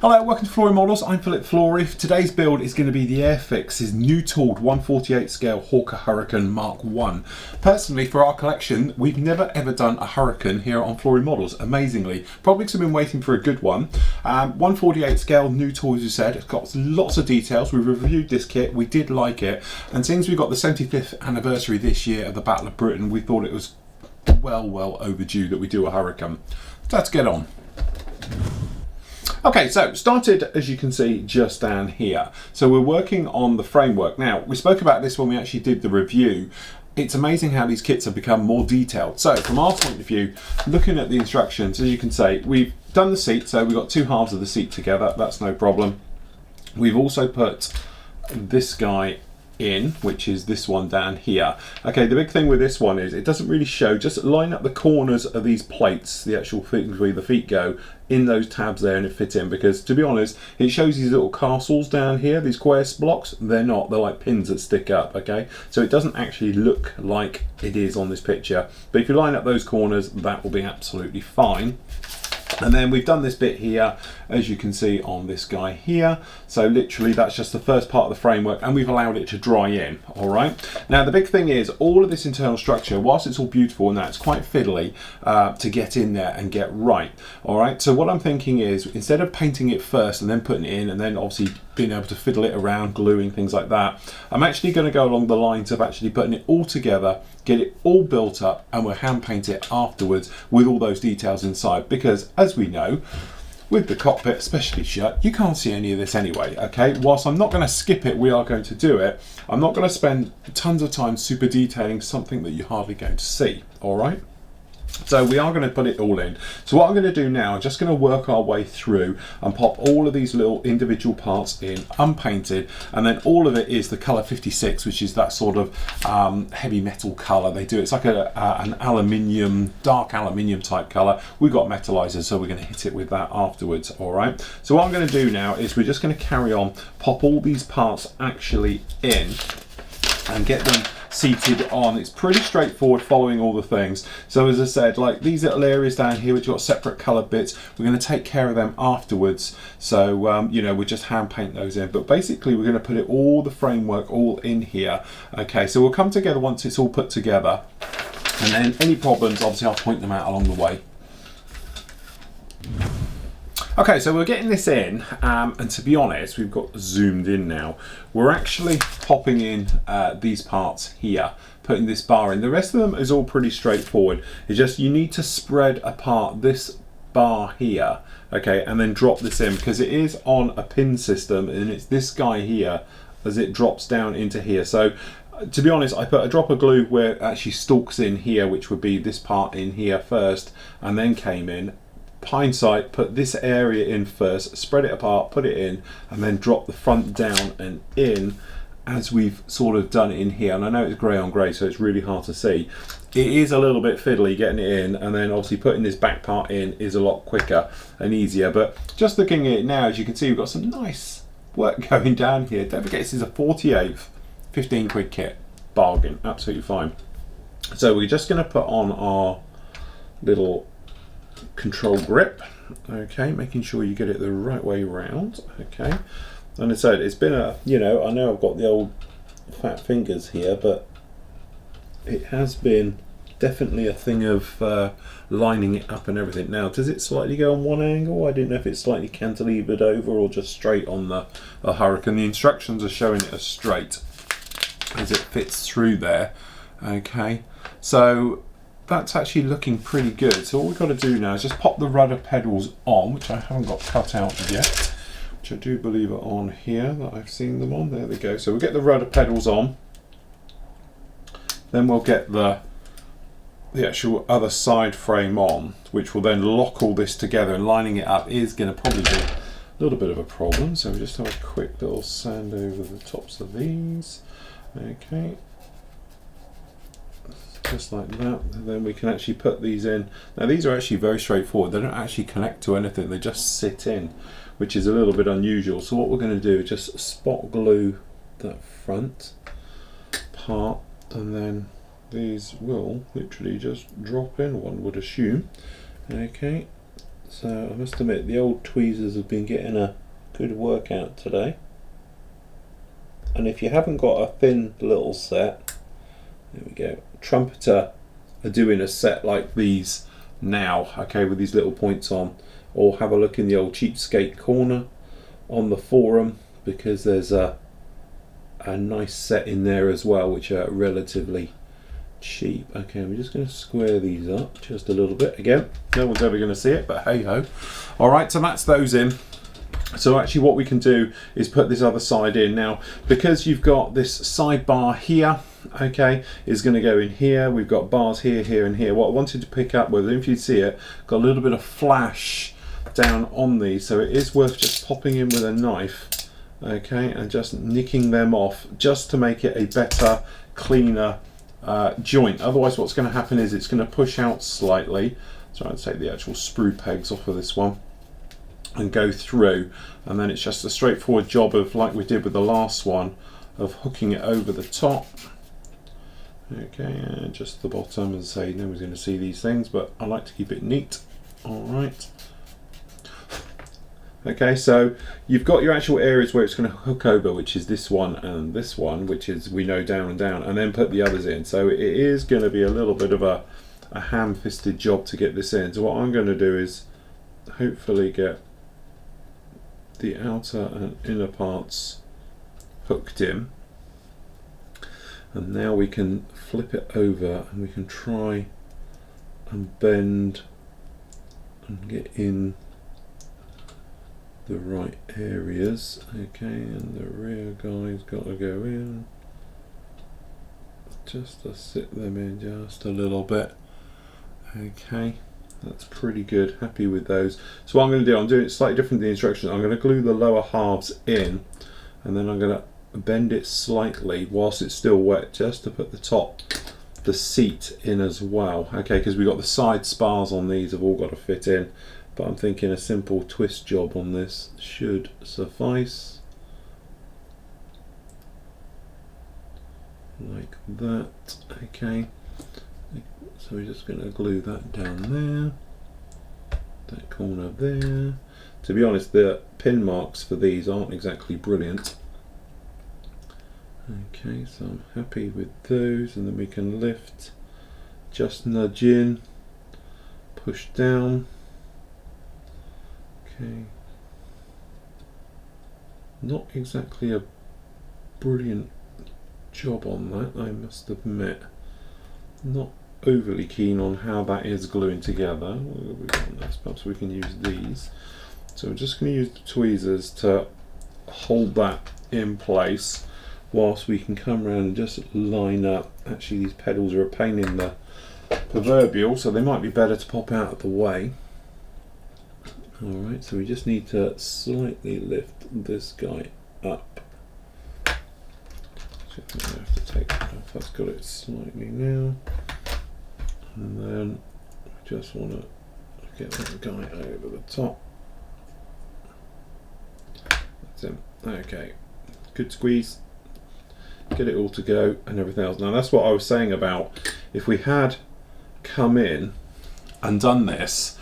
Hello, welcome to Flooring Models. I'm Philip Flory. Today's build is going to be the Airfix's new tooled 1/48 scale Hawker Hurricane Mark 1. Personally, for our collection, we've never ever done a Hurricane here on Flooring Models, amazingly. Probably because I've been waiting for a good one. 1/48 scale, new tool as you said. It's got lots of details. We've reviewed this kit, we did like it. And since we've got the 75th anniversary this year of the Battle of Britain, we thought it was well overdue that we do a Hurricane. So let's get on. Okay, so started, as you can see, just down here. So we're working on the framework. Now, we spoke about this when we actually did the review. It's amazing how these kits have become more detailed. So from our point of view, looking at the instructions, as you can see, we've done the seat. So we've got two halves of the seat together. That's no problem. We've also put this guy in, which is this one down here. Okay, the big thing with this one is it doesn't really show. Just line up the corners of these plates, the actual things where the feet go, in those tabs there, and it fits in, because to be honest, it shows these little castles down here, these square blocks. They're not, they're like pins that stick up. Okay, so it doesn't actually look like it is on this picture, but if you line up those corners, that will be absolutely fine. And then we've done this bit here, as you can see on this guy here. So literally that's just the first part of the framework, and we've allowed it to dry in. All right. Now the big thing is all of this internal structure, whilst it's all beautiful and that, it's quite fiddly to get in there and get right. All right. So what I'm thinking is, instead of painting it first and then putting it in and then obviously being able to fiddle it around, gluing, things like that, I'm actually going to go along the lines of actually putting it all together, get it all built up, and we'll hand paint it afterwards with all those details inside, because as we know, with the cockpit especially shut, you can't see any of this anyway. Okay, whilst I'm not going to skip it, we are going to do it. I'm not going to spend tons of time super detailing something that you're hardly going to see. All right, so we are going to put it all in. So what I'm going to do now, I'm just going to work our way through and pop all of these little individual parts in unpainted, and then all of it is the colour 56, which is that sort of heavy metal colour they do. It's like an aluminium, dark aluminium type colour. We've got metallizers, so we're going to hit it with that afterwards. All right, so what I'm going to do now is we're just going to carry on, pop all these parts actually in and get them seated on. It's pretty straightforward following all the things. So as I said, like these little areas down here which got separate coloured bits, we're going to take care of them afterwards. So you know, we just hand paint those in, but basically we're going to put it all, the framework all in here. Okay, so we'll come together once it's all put together, and then any problems obviously I'll point them out along the way. Okay, so we're getting this in, and to be honest, we've got zoomed in now. We're actually popping in these parts here, putting this bar in. The rest of them is all pretty straightforward. It's just you need to spread apart this bar here, okay, and then drop this in, because it is on a pin system, and it's this guy here as it drops down into here. So to be honest, I put a drop of glue where it actually stalks in here, which would be this part in here first, and then came in. Hindsight, put this area in first, spread it apart, put it in, and then drop the front down and in, as we've sort of done in here. And I know it's grey on grey, so it's really hard to see. It is a little bit fiddly getting it in, and then obviously putting this back part in is a lot quicker and easier. But just looking at it now, as you can see, we've got some nice work going down here. Don't forget, this is a 48th 15 quid kit, bargain, absolutely fine. So we're just going to put on our little control grip, okay, making sure you get it the right way round. Okay, and I said it's been a, you know, I know I've got the old fat fingers here, but it has been definitely a thing of lining it up and everything. Now, does it slightly go on one angle? I didn't know if it's slightly cantilevered over or just straight on the Hurricane. The instructions are showing it as straight as it fits through there. Okay, so that's actually looking pretty good. So all we've got to do now is just pop the rudder pedals on, which I haven't got cut out yet, which I do believe are on here, that I've seen them on. There they go. So we'll get the rudder pedals on, then we'll get the actual other side frame on, which will then lock all this together, and lining it up is going to probably be a little bit of a problem. So we just have a quick little sand over the tops of these. Okay, just like that, and then we can actually put these in. Now these are actually very straightforward. They don't actually connect to anything, they just sit in, which is a little bit unusual. So what we're going to do is just spot glue that front part, and then these will literally just drop in, one would assume. Okay, So I must admit, the old tweezers have been getting a good workout today. And if you haven't got a thin little set, there we go. Trumpeter are doing a set like these now, okay, with these little points on. Or have a look in the old Cheapskate corner on the forum, because there's a nice set in there as well, which are relatively cheap. Okay, we're just going to square these up just a little bit. Again, no one's ever going to see it, but hey ho. All right, so that's those in. So actually what we can do is put this other side in. Now, because you've got this sidebar here, okay, is going to go in here. We've got bars here, here and here. What I wanted to pick up with, if you see it, got a little bit of flash down on these, so it is worth just popping in with a knife, okay, and just nicking them off just to make it a better, cleaner joint. Otherwise what's going to happen is it's going to push out slightly. So I'll take the actual sprue pegs off of this one and go through, and then it's just a straightforward job of, like we did with the last one, of hooking it over the top. Okay, and just the bottom. As I say, no one's going to see these things, but I like to keep it neat. All right. Okay, so you've got your actual areas where it's going to hook over, which is this one and this one, which is, we know, down and down, and then put the others in. So it is going to be a little bit of a ham-fisted job to get this in. So what I'm going to do is hopefully get the outer and inner parts hooked in, and now we can flip it over and we can try and bend and get in the right areas. Okay, and the rear guy's got to go in just to sit them in just a little bit. Okay, that's pretty good. Happy with those. So what I'm going to do, I'm doing it slightly different than the instructions. I'm going to glue the lower halves in, and then I'm going to bend it slightly whilst it's still wet, just to put the top, the seat in as well. Okay, because we've got the side spars on these have all got to fit in, but I'm thinking a simple twist job on this should suffice. Like that. Okay, so we're just going to glue that down there, that corner there. To be honest, the pin marks for these aren't exactly brilliant. Okay, so I'm happy with those, and then we can lift, just nudge in, push down. Okay, not exactly a brilliant job on that, I must admit. Not overly keen on how that is gluing together. Perhaps we can use these. So we're just going to use the tweezers to hold that in place, whilst we can come around and just line up. Actually, these pedals are a pain in the proverbial, so they might be better to pop out of the way. Alright, so we just need to slightly lift this guy up. So I have to take that off. That's got it slightly now. And then I just want to get that guy over the top. That's him. Okay, good squeeze. Get it all to go and everything else. Now that's what I was saying about if we had come in and done this,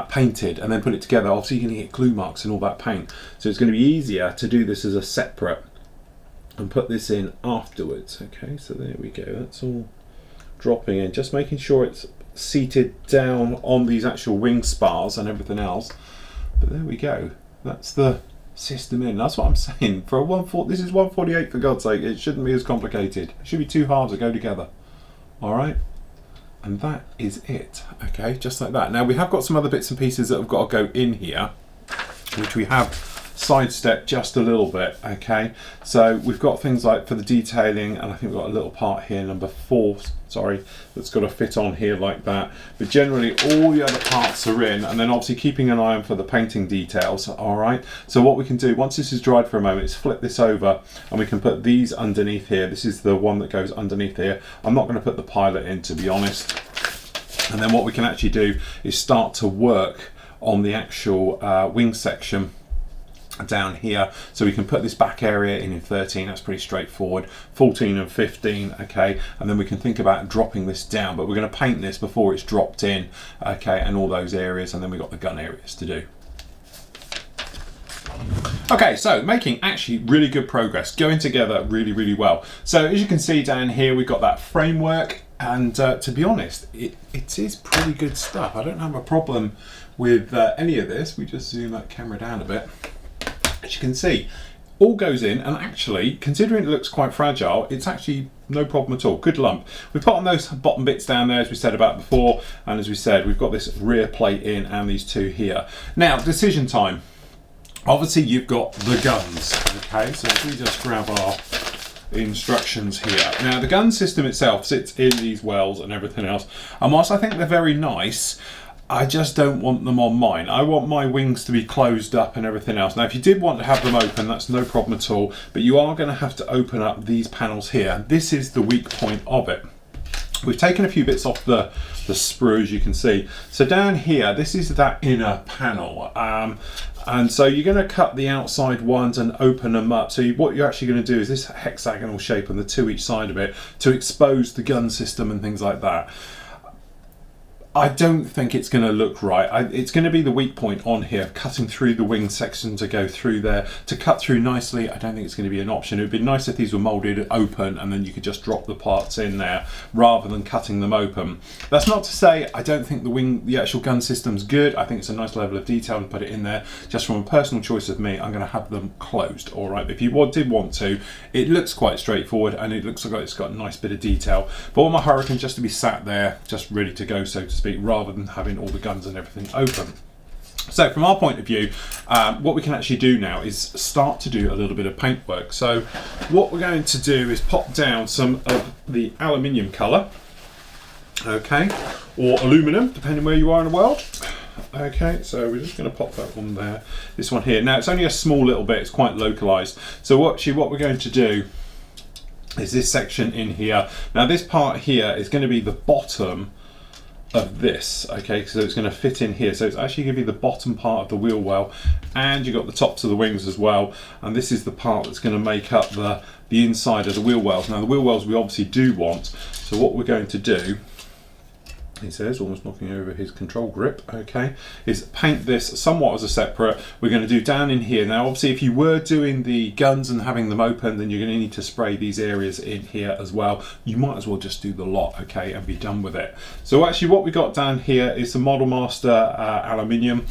painted and then put it together, obviously you're going to get glue marks and all that paint. So it's going to be easier to do this as a separate and put this in afterwards. Okay, so there we go. That's all dropping in, just making sure it's seated down on these actual wing spars and everything else. But there we go. That's the system in. That's what I'm saying. For a this is 148, for God's sake. It shouldn't be as complicated. It should be two halves that go together. All right, and that is it. Okay, just like that. Now we have got some other bits and pieces that have got to go in here, which we have sidestepped just a little bit. Okay, so we've got things like for the detailing, and I think we've got a little part here, number 4, sorry, that's got to fit on here like that. But generally all the other parts are in, and then obviously keeping an eye on for the painting details. All right, so what we can do once this is dried for a moment is flip this over, and we can put these underneath here. This is the one that goes underneath here. I'm not going to put the pilot in, to be honest. And then what we can actually do is start to work on the actual wing section down here, so we can put this back area in 13. That's pretty straightforward. 14 and 15, okay, and then we can think about dropping this down, but we're going to paint this before it's dropped in, okay, and all those areas, and then we've got the gun areas to do. Okay, so making actually really good progress, going together really well. So as you can see down here, we've got that framework, and to be honest, it is pretty good stuff. I don't have a problem with any of this. We just zoom that camera down a bit. As you can see, all goes in, and actually, considering it looks quite fragile, it's actually no problem at all. Good lump. We put on those bottom bits down there, as we said about before, and as we said, we've got this rear plate in and these two here. Now, decision time. Obviously, you've got the guns, okay? So if we just grab our instructions here. Now, the gun system itself sits in these wells and everything else, and whilst I think they're very nice, I just don't want them on mine. I want my wings to be closed up and everything else. Now, if you did want to have them open, that's no problem at all, but you are going to have to open up these panels here. This is the weak point of it. We've taken a few bits off the sprue, as you can see. So down here, this is that inner panel. And so you're going to cut the outside ones and open them up. So what you're actually going to do is this hexagonal shape on the two each side of it to expose the gun system and things like that. I don't think it's going to look right. It's going to be the weak point on here, cutting through the wing section to go through there. To cut through nicely, I don't think it's going to be an option. It would be nice if these were moulded open and then you could just drop the parts in there rather than cutting them open. That's not to say I don't think the actual gun system's good. I think it's a nice level of detail and put it in there. Just from a personal choice of me, I'm going to have them closed, all right? If you did want to, it looks quite straightforward and it looks like it's got a nice bit of detail. But I want my Hurricane just to be sat there, just ready to go, so to speak, rather than having all the guns and everything open. So from our point of view, what we can actually do now is start to do a little bit of paint work. So what we're going to do is pop down some of the aluminium colour, okay, or aluminum, depending where you are in the world. Okay, so we're just going to pop that one there, this one here. Now it's only a small little bit, it's quite localised. So what we're going to do is this section in here. Now this part here is going to be the bottom of this, okay, so it's going to fit in here, so it's actually going to be the bottom part of the wheel well, and you've got the tops of the wings as well, and this is the part that's going to make up the inside of the wheel wells. Now the wheel wells we obviously do want, so what we're going to do, he says, almost knocking over his control grip, okay, is paint this somewhat as a separate. We're going to do down in here. Now obviously if you were doing the guns and having them open, then you're going to need to spray these areas in here as well. You might as well just do the lot, okay, and be done with it. So actually what we got down here is the Model Master aluminium.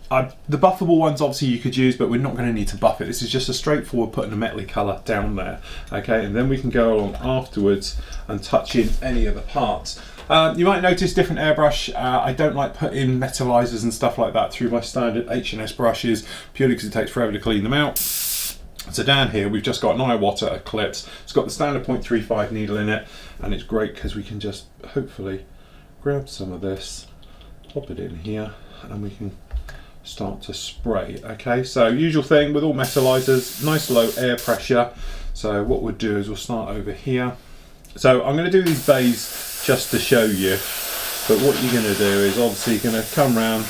The buffable ones obviously you could use, but we're not going to need to buff it. This is just a straightforward putting a metally colour down there, okay, and then we can go along afterwards and touch in any of the parts. You might notice different airbrush. I don't like putting metallizers and stuff like that through my standard H&S brushes, purely because it takes forever to clean them out. So down here we've just got an Iwata Eclipse. It's got the standard 0.35 needle in it, and it's great because we can just hopefully grab some of this, pop it in here, and we can start to spray. Okay, so usual thing with all metallizers, nice low air pressure. So what we'll do is we'll start over here. So I'm going to do these bays just to show you, but what you're going to do is obviously you're going to come round,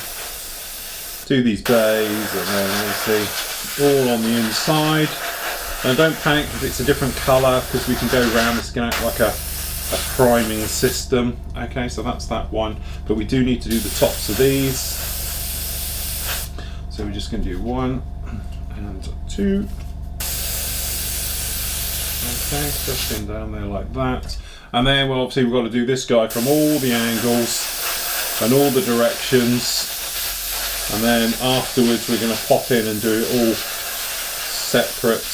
do these bays, and then obviously all on the inside. And don't panic if it's a different colour, because we can go around. It's going to act like a priming system. Okay, so that's that one, but we do need to do the tops of these. So we're just going to do 1 and 2. Okay, just in down there like that. And then, well, obviously we've got to do this guy from all the angles and all the directions. And then afterwards we're going to pop in and do it all separate.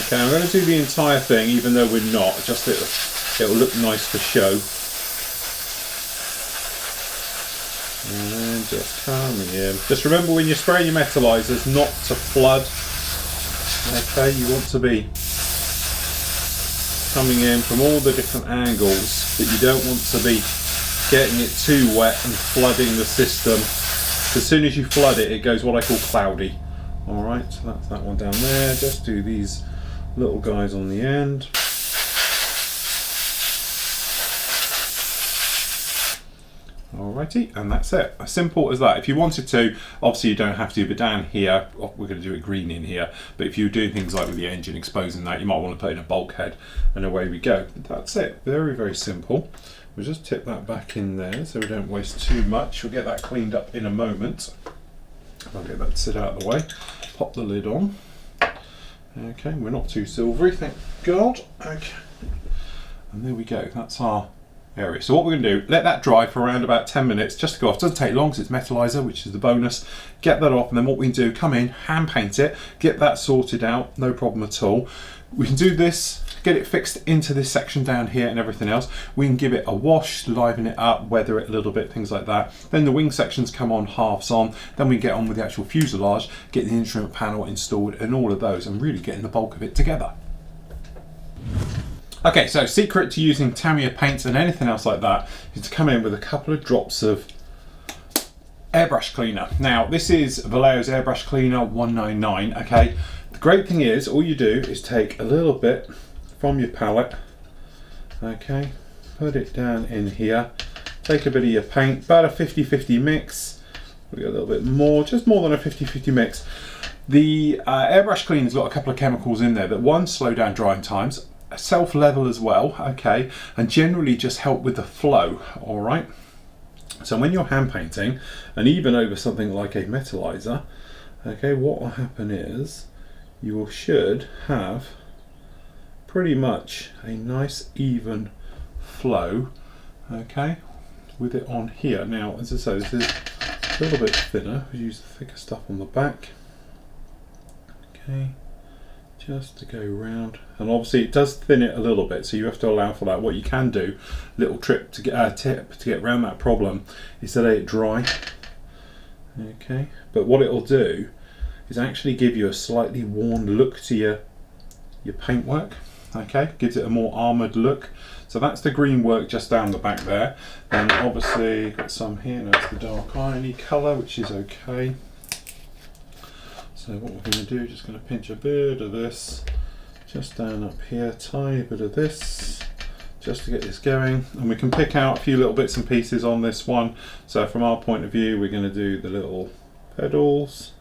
Okay, I'm going to do the entire thing, even though we're not, just it'll look nice for show. And then just coming in. Just remember when you're spraying your metallizers not to flood. Okay, you want to be coming in from all the different angles, but you don't want to be getting it too wet and flooding the system. As soon as you flood it, it goes what I call cloudy. Alright, so that's that one down there. Just do these little guys on the end. Alrighty, and that's it. As simple as that. If you wanted to, obviously you don't have to, but down here, we're going to do it green in here, but if you're doing things like with the engine exposing that, you might want to put in a bulkhead, and away we go. But that's it. Very, very simple. We'll just tip that back in there so we don't waste too much. We'll get that cleaned up in a moment. I'll get that to sit out of the way. Pop the lid on. Okay, we're not too silvery, thank God. Okay, and there we go. That's our area. So what we're going to do, let that dry for around about 10 minutes just to go off. It doesn't take long because it's metallizer, which is the bonus. Get that off, and then what we can do, come in, hand paint it, get that sorted out, no problem at all. We can do this, get it fixed into this section down here and everything else. We can give it a wash, liven it up, weather it a little bit, things like that. Then the wing sections come on halves on. Then we get on with the actual fuselage, get the instrument panel installed and all of those, and really getting the bulk of it together. Okay, so secret to using Tamiya paints and anything else like that is to come in with a couple of drops of airbrush cleaner. Now, this is Vallejo's Airbrush Cleaner 199, okay? The great thing is, all you do is take a little bit from your palette, okay? Put it down in here. Take a bit of your paint, about a 50-50 mix. We'll get a little bit more, just more than a 50-50 mix. The airbrush cleaner's got a couple of chemicals in there that, one, slow down drying times, self-level as well, okay, and generally just help with the flow, all right? So when you're hand painting, and even over something like a metallizer, okay, what will happen is you should have pretty much a nice even flow, okay, with it on here. Now, as I say, this is a little bit thinner. We use the thicker stuff on the back, okay, just to go round, and obviously it does thin it a little bit, so you have to allow for that. What you can do, little tip to get around that problem, is to let it dry, okay, but what it'll do is actually give you a slightly worn look to your paintwork, okay, gives it a more armoured look. So that's the green work just down the back there, and obviously got some here. Now it's the dark irony colour, which is okay. So what we're going to do, just going to pinch a bit of this just down up here, tiny bit of this, just to get this going, and we can pick out a few little bits and pieces on this one. So from our point of view, we're going to do the little pedals,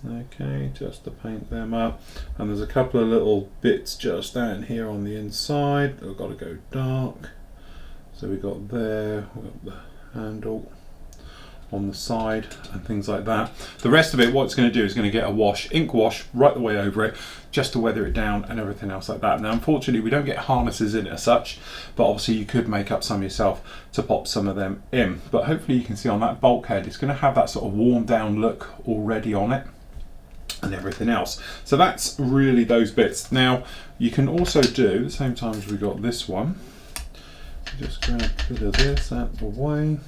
okay, just to paint them up, and there's a couple of little bits just down here on the inside. I've got to go dark, so we got there, we've got the handle on the side and things like that. The rest of it, what it's going to do is going to get a wash, ink wash, right the way over it, just to weather it down and everything else like that. Now, unfortunately, we don't get harnesses in it as such, but obviously you could make up some yourself to pop some of them in. But hopefully you can see on that bulkhead, it's going to have that sort of worn down look already on it and everything else. So that's really those bits. Now, you can also do, at the same time as we got this one, just grab a bit of this out the way.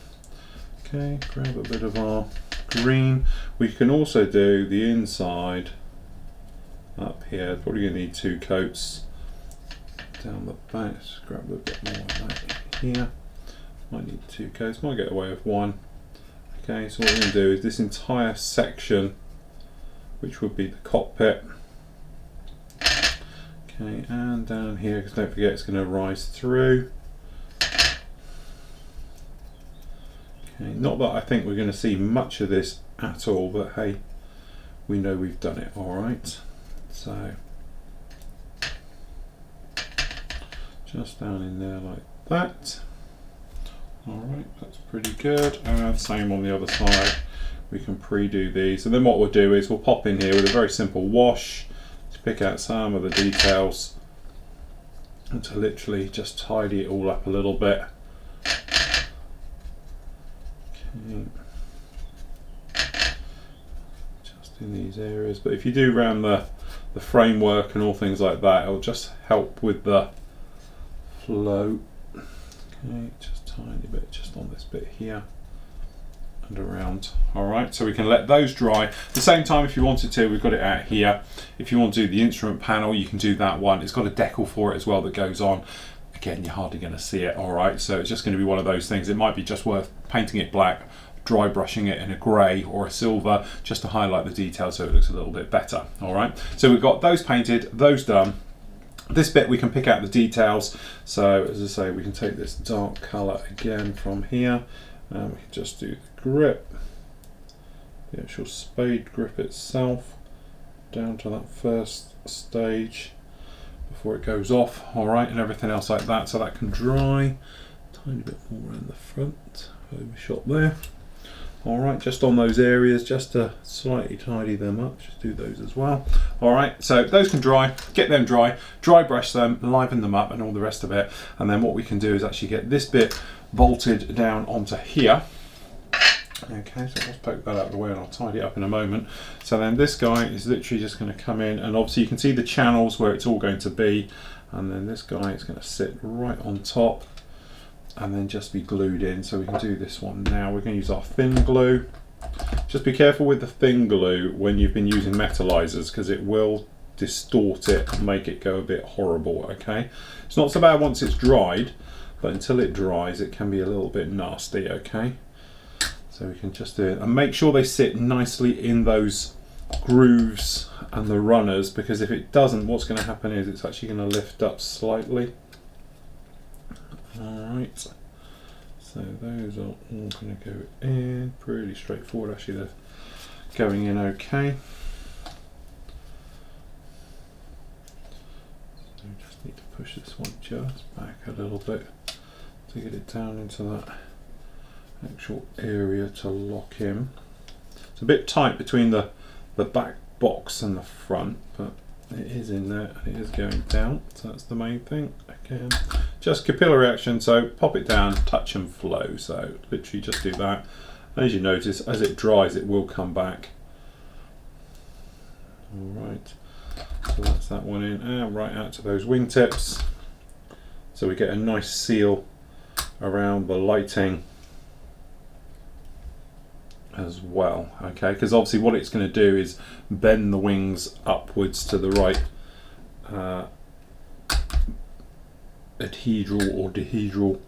Okay, grab a bit of our green. We can also do the inside up here. Probably going to need 2 coats down the back. Just grab a bit more of that here. Might need 2 coats. Might get away with 1. Okay, so what we're going to do is this entire section, which would be the cockpit. Okay, and down here, because don't forget it's going to rise through. Not that I think we're going to see much of this at all, but hey, we know we've done it, all right. So just down in there like that. All right, that's pretty good. And same on the other side. We can pre-do these, and then what we'll do is we'll pop in here with a very simple wash to pick out some of the details and to literally just tidy it all up a little bit. Just in these areas, but if you do around the framework and all things like that, it'll just help with the flow. Okay, just tiny bit just on this bit here and around. All right, so we can let those dry. At the same time, if you wanted to, we've got it out here. If you want to do the instrument panel, you can do that one. It's got a decal for it as well that goes on. Again, you're hardly going to see it, all right? So it's just going to be one of those things. It might be just worth painting it black, dry brushing it in a grey or a silver, just to highlight the details so it looks a little bit better, all right? So we've got those painted, those done. This bit we can pick out the details. So as I say, we can take this dark colour again from here, And we can just do the grip, the actual spade grip itself, down to that first stage before it goes off, alright, and everything else like that, so that can dry. Tiny bit more around the front, overshot there. Alright, just on those areas, just to slightly tidy them up, just do those as well. Alright, so those can dry, get them dry brush them, liven them up and all the rest of it. And then what we can do is actually get this bit bolted down onto here. Okay, so let's poke that out of the way and I'll tidy it up in a moment. So then this guy is literally just going to come in, and obviously you can see the channels where it's all going to be, and then this guy is going to sit right on top and then just be glued in. So we can do this one now. We're going to use our thin glue. Just be careful with the thin glue when you've been using metallizers, because it will distort it and make it go a bit horrible. Okay, it's not so bad once it's dried, but until it dries it can be a little bit nasty. Okay, so we can just do it and make sure they sit nicely in those grooves and the runners, because if it doesn't, what's going to happen is it's actually going to lift up slightly. Alright, so those are all going to go in pretty straightforward. Actually, they're going in okay. So we just need to push this one just back a little bit to get it down into that actual area to lock in. It's a bit tight between the back box and the front, but it is in there and it is going down, so that's the main thing. Again, just capillary action, so pop it down, touch and flow. So literally just do that. And as you notice, as it dries it will come back. Alright, so that's that one in, and right out to those wingtips, so we get a nice seal around the lighting as well. Okay, because obviously what it's going to do is bend the wings upwards to the right adhedral or dihedral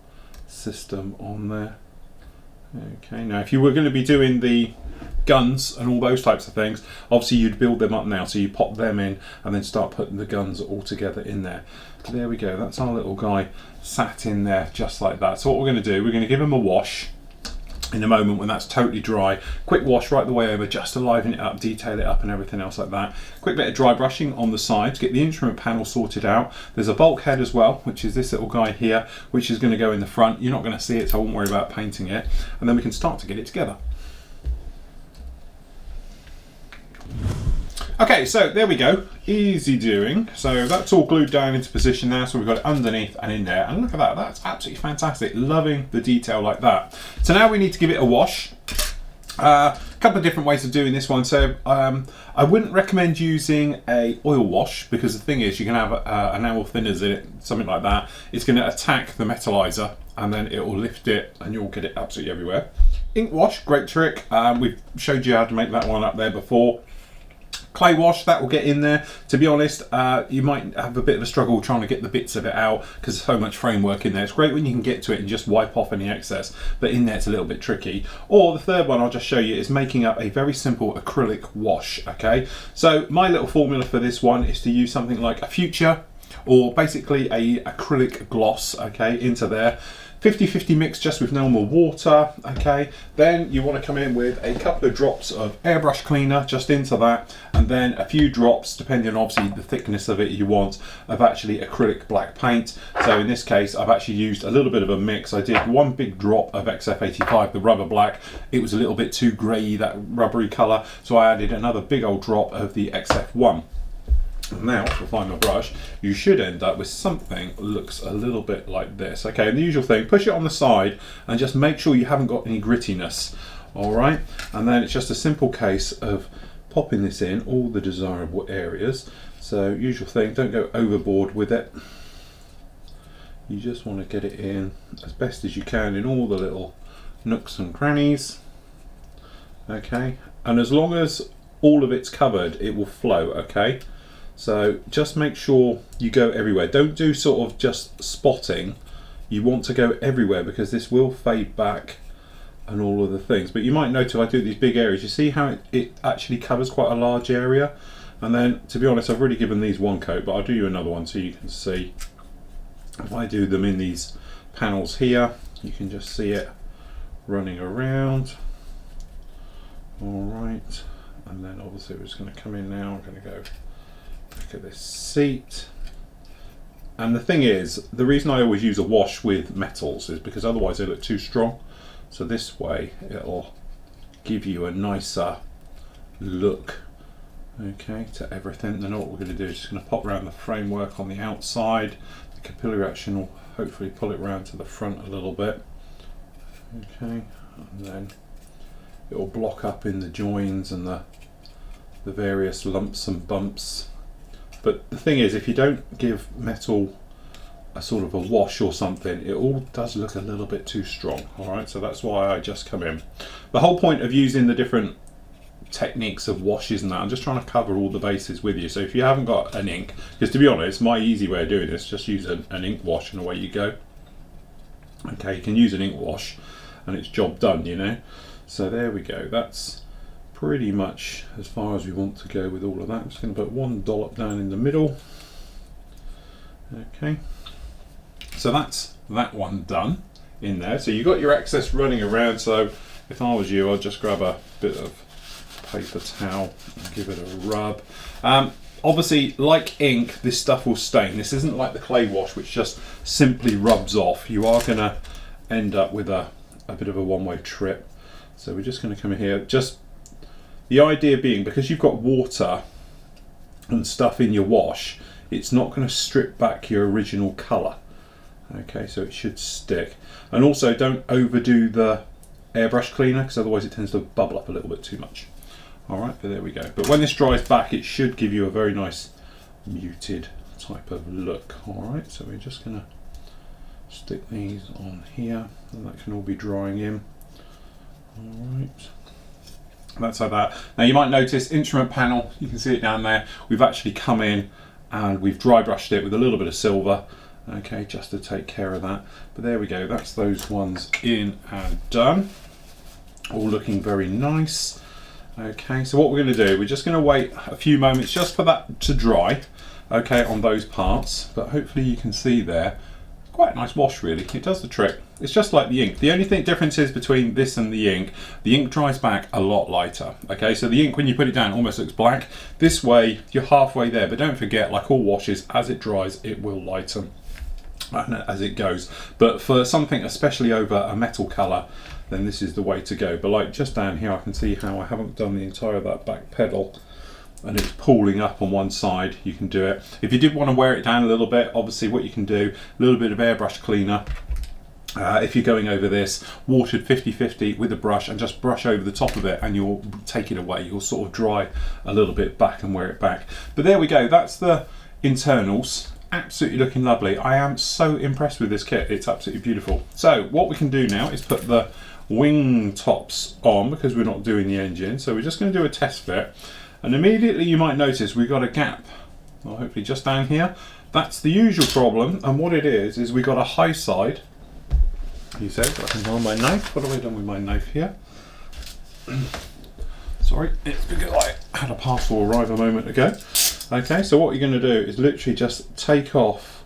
system on there. Okay, now if you were going to be doing the guns and all those types of things, obviously you'd build them up now, so you pop them in and then start putting the guns all together in there. There we go, that's our little guy sat in there just like that. So what we're going to do, we're going to give him a wash in a moment when that's totally dry. Quick wash right the way over just to liven it up, detail it up and everything else like that. Quick bit of dry brushing on the sides, get the instrument panel sorted out. There's a bulkhead as well, which is this little guy here, which is going to go in the front. You're not going to see it, so I won't worry about painting it. And then we can start to get it together. Okay, so there we go, easy doing. So that's all glued down into position now, so we've got it underneath and in there, and look at that, that's absolutely fantastic. Loving the detail like that. So now we need to give it a wash. A couple of different ways of doing this one. So I wouldn't recommend using a oil wash, because the thing is you can have enamel thinners in it, something like that. It's going to attack the metallizer and then it will lift it and you'll get it absolutely everywhere. Ink wash, great trick. We've showed you how to make that one up there before. Clay wash, that will get in there. To be honest, you might have a bit of a struggle trying to get the bits of it out because there's so much framework in there. It's great when you can get to it and just wipe off any excess, but in there it's a little bit tricky. Or the third one I'll just show you is making up a very simple acrylic wash. Okay, so my little formula for this one is to use something like a Future, or basically a acrylic gloss, okay, into there. 50-50 mix just with normal water. Okay, then you want to come in with a couple of drops of airbrush cleaner just into that, and then a few drops, depending on obviously the thickness of it you want, of actually acrylic black paint. So in this case I've actually used a little bit of a mix. I did one big drop of XF85, the rubber black. It was a little bit too grey, that rubbery colour, so I added another big old drop of the XF1. Now, if I find my brush, you should end up with something that looks a little bit like this. Okay, and the usual thing, push it on the side and just make sure you haven't got any grittiness. Alright, and then it's just a simple case of popping this in all the desirable areas. So usual thing, don't go overboard with it. You just want to get it in as best as you can in all the little nooks and crannies. Okay, and as long as all of it's covered, it will flow. Okay, so just make sure you go everywhere. Don't do sort of just spotting. You want to go everywhere, because this will fade back and all of the things. But you might notice if I do these big areas, you see how it actually covers quite a large area. And then, to be honest, I've already given these one coat, but I'll do you another one so you can see. If I do them in these panels here, you can just see it running around. All right, and then obviously we're just going to come in now. I'm going to go look at this seat. And the thing is, the reason I always use a wash with metals is because otherwise they look too strong. So this way it'll give you a nicer look, okay, to everything. Then what we're going to do is just going to pop around the framework on the outside. The capillary action will hopefully pull it round to the front a little bit, okay, and then it will block up in the joins and the various lumps and bumps. But the thing is, if you don't give metal a sort of a wash or something, it all does look a little bit too strong. All right, so that's why I just come in. The whole point of using the different techniques of washes and that, I'm just trying to cover all the bases with you. So if you haven't got an ink, because to be honest, my easy way of doing this, just use an ink wash and away you go. Okay, you can use an ink wash and it's job done, you know. So there we go, that's pretty much as far as we want to go with all of that. I'm just going to put one dollop down in the middle. Okay, so that's that one done in there. So you've got your excess running around, so if I was you, I'd just grab a bit of paper towel and give it a rub. Obviously, like ink, this stuff will stain. This isn't like the clay wash, which just simply rubs off. You are going to end up with a bit of a one-way trip. So we're just going to come in here. Just the idea being, because you've got water and stuff in your wash, it's not going to strip back your original colour. Okay, so it should stick. And also don't overdo the airbrush cleaner, because otherwise it tends to bubble up a little bit too much. Alright, but there we go. But when this dries back, it should give you a very nice muted type of look. Alright, so we're just going to stick these on here, and that can all be drying in. Alright, that's like that. Now you might notice instrument panel, you can see it down there, we've actually come in and we've dry brushed it with a little bit of silver, okay, just to take care of that. But there we go, that's those ones in and done, all looking very nice. Okay, so what we're going to do, we're just going to wait a few moments just for that to dry, okay, on those parts. But hopefully you can see there, quite a nice wash really, it does the trick. It's just like the ink. The only difference is between this and the ink dries back a lot lighter. Okay, so the ink, when you put it down, almost looks black. This way, you're halfway there, but don't forget, like all washes, as it dries, it will lighten as it goes. But for something especially over a metal colour, then this is the way to go. But like just down here, I can see how I haven't done the entire of that back pedal, and it's pulling up on one side. You can do it. If you did want to wear it down a little bit, obviously what you can do, a little bit of airbrush cleaner. If you're going over this, watered 50-50 with a brush, and just brush over the top of it, and you'll take it away. You'll sort of dry a little bit back and wear it back. But there we go, that's the internals. Absolutely looking lovely. I am so impressed with this kit, it's absolutely beautiful. So what we can do now is put the wing tops on, because we're not doing the engine. So we're just going to do a test fit, and immediately you might notice we've got a gap, well, hopefully just down here. That's the usual problem, and what it is we've got a high side. He said, I can hold my knife. What have I done with my knife here? Sorry, it's because I had a parcel arrive a moment ago. Okay, so what you're going to do is literally just take off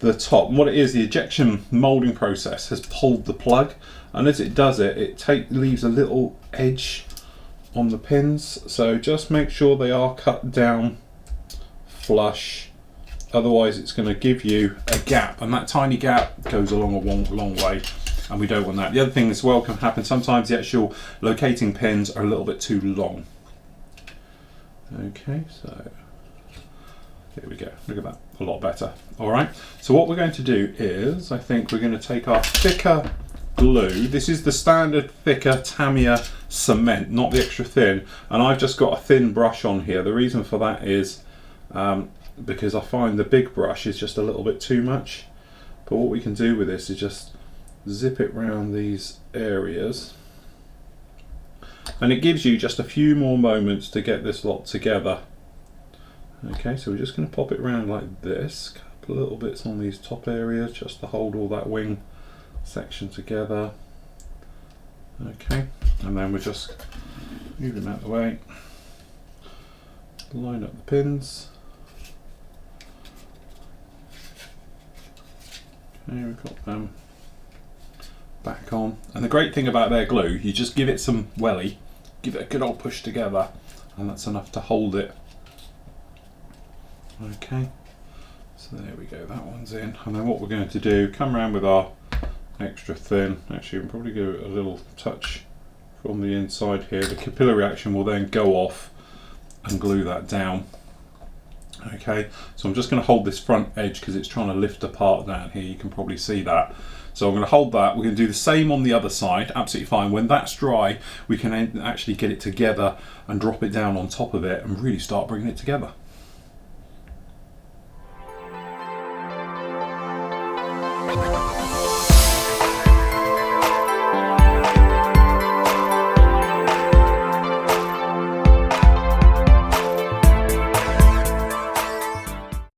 the top. And what it is, the ejection moulding process has pulled the plug, and as it does it, it leaves a little edge on the pins. So just make sure they are cut down flush. Otherwise it's going to give you a gap, and that tiny gap goes along a long way, and we don't want that. The other thing as well can happen, sometimes the actual locating pins are a little bit too long. Okay, so there we go, look at that, a lot better. Alright, so what we're going to do is, I think we're going to take our thicker glue. This is the standard thicker Tamiya cement, not the extra thin, and I've just got a thin brush on here. The reason for that is because I find the big brush is just a little bit too much. But what we can do with this is just zip it round these areas, and it gives you just a few more moments to get this lot together. Okay, so we're just going to pop it around like this, a couple of little bits on these top areas just to hold all that wing section together. Okay, and then we're just move them out of the way, line up the pins. Okay, we've got them back on. And the great thing about their glue, you just give it some welly, give it a good old push together, and that's enough to hold it. Okay, so there we go, that one's in. And then what we're going to do, come around with our extra thin, actually we'll probably give it a little touch from the inside here. The capillary action will then go off and glue that down. Okay, so I'm just going to hold this front edge because it's trying to lift apart down here, you can probably see that. So I'm going to hold that. We're going to do the same on the other side, absolutely fine. When that's dry, we can actually get it together and drop it down on top of it and really start bringing it together.